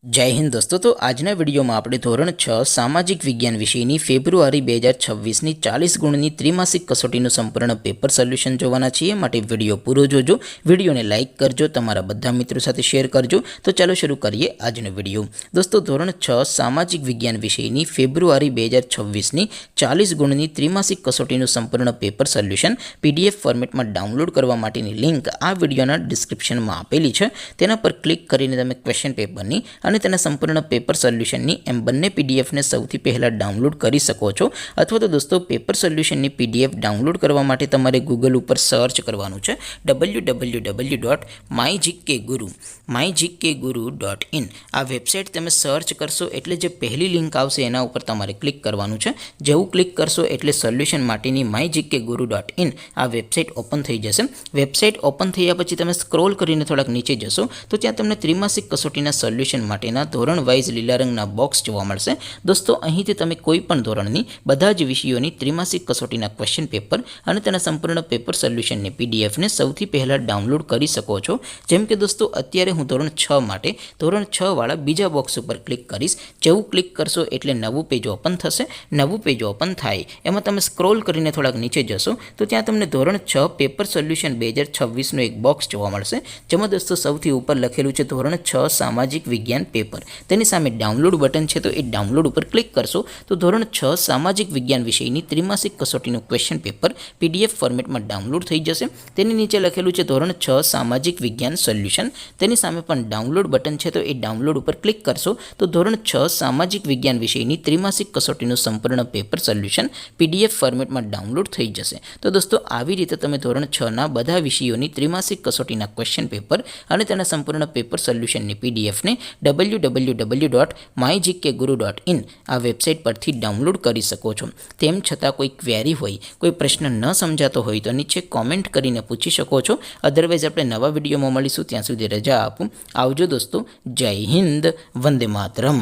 जय हिंद दोस्तों। तो आजना वीडियो में આપણે ધોરણ 6 સામાજિક વિજ્ઞાન વિષયની ફેબ્રુઆરી 2026 ની 40 ગુણની ત્રિમાસિક કસોટીનું સંપૂર્ણ પેપર સોલ્યુશન જોવાના છીએ। માટે વિડિયો પૂરો જોજો, વિડિયોને લાઈક કરજો, તમારા બધા મિત્રો સાથે શેર કરજો। તો ચાલો શરૂ કરીએ આજનો વિડિયો। દોસ્તો ધોરણ 6 સામાજિક વિજ્ઞાન વિષયની ફેબ્રુઆરી 2026 ની 40 ગુણની ત્રિમાસિક કસોટીનું સંપૂર્ણ પેપર સોલ્યુશન PDF ફોર્મેટમાં ડાઉનલોડ કરવા માટેની લિંક આ વિડિયોના ડિસ્ક્રિપ્શનમાં આપેલી છે। તેના પર ક્લિક કરીને તમે ક્વેશ્ચન પેપરની અને તેના સંપૂર્ણ પેપર સોલ્યુશનની એમ બંને પીડીએફને સૌથી પહેલાં ડાઉનલોડ કરી શકો છો। અથવા તો દોસ્તો પેપર સોલ્યુશનની પીડીએફ ડાઉનલોડ કરવા માટે તમારે ગૂગલ ઉપર સર્ચ કરવાનું છે www.mygkguru.in। આ વેબસાઇટ તમે સર્ચ કરશો એટલે જે પહેલી લિંક આવશે એના ઉપર તમારે ક્લિક કરવાનું છે। જેવું ક્લિક કરશો એટલે સોલ્યુશન માટેની mygkguru.in આ વેબસાઇટ ઓપન થઈ જશે। વેબસાઇટ ઓપન થયા પછી તમે સ્ક્રોલ કરીને થોડાક નીચે જશો તો ત્યાં તમને ત્રિમાસિક કસોટીના સોલ્યુશન માટેના ધોરણ વાઇઝ લીલા રંગના બોક્સ જોવા મળશે। દોસ્તો અહીંથી તમે કોઈ પણ ધોરણની બધા જ વિષયોની ત્રિમાસિક કસોટીના ક્વેશ્ચન પેપર અને તેના સંપૂર્ણ પેપર સોલ્યુશનની પીડીએફને સૌથી પહેલાં ડાઉનલોડ કરી શકો છો। જેમ કે દોસ્તો અત્યારે હું ધોરણ 6 માટે ધોરણ 6 વાળા બીજા બોક્સ ઉપર ક્લિક કરીશ। જેવું ક્લિક કરશો એટલે નવું પેજ ઓપન થશે। નવું પેજ ઓપન થાય એમાં તમે સ્ક્રોલ કરીને થોડાક નીચે જશો તો ત્યાં તમને ધોરણ 6 પેપર સોલ્યુશન 2026નું એક બોક્સ જોવા મળશે, જેમાં દોસ્તો સૌથી ઉપર લખેલું છે ધોરણ 6 સામાજિક વિજ્ઞાન પેપર। તેની સામે ડાઉનલોડ બટન છે, તો એ ડાઉનલોડ ઉપર ક્લિક કરશો તો ધોરણ 6 સામાજિક વિજ્ઞાન વિષયની ત્રિમાસિક કસોટીનું ક્વેશ્ચન પેપર PDF ફોર્મેટમાં ડાઉનલોડ થઈ જશે। તેની નીચે લખેલું છે ધોરણ 6 સામાજિક વિજ્ઞાન સોલ્યુશન, તેની સામે પણ ડાઉનલોડ બટન છે, તો એ ડાઉનલોડ ઉપર ક્લિક કરશો તો ધોરણ 6 સામાજિક વિજ્ઞાન વિષયની ત્રિમાસિક કસોટીનું સંપૂર્ણ પેપર સોલ્યુશન PDF ફોર્મેટમાં ડાઉનલોડ થઈ જશે। તો દોસ્તો આવી રીતે તમે ધોરણ 6ના બધા વિષયોની ત્રિમાસિક કસોટીના ક્વેશ્ચન પેપર અને તેના સંપૂર્ણ પેપર સોલ્યુશનની પીડીએફને www.mygkguru.in આ વેબસાઇટ પરથી ડાઉનલોડ કરી શકો છો। તેમ છતાં કોઈ ક્વેરી હોય, કોઈ પ્રશ્ન ન સમજાતો હોય તો નીચે કોમેન્ટ કરીને પૂછી શકો છો। અધરવાઇઝ આપણે નવા વિડીયોમાં મળીશું, ત્યાં સુધી રજા આપું। આવજો દોસ્તો, જય હિન્દ, વંદે માતરમ।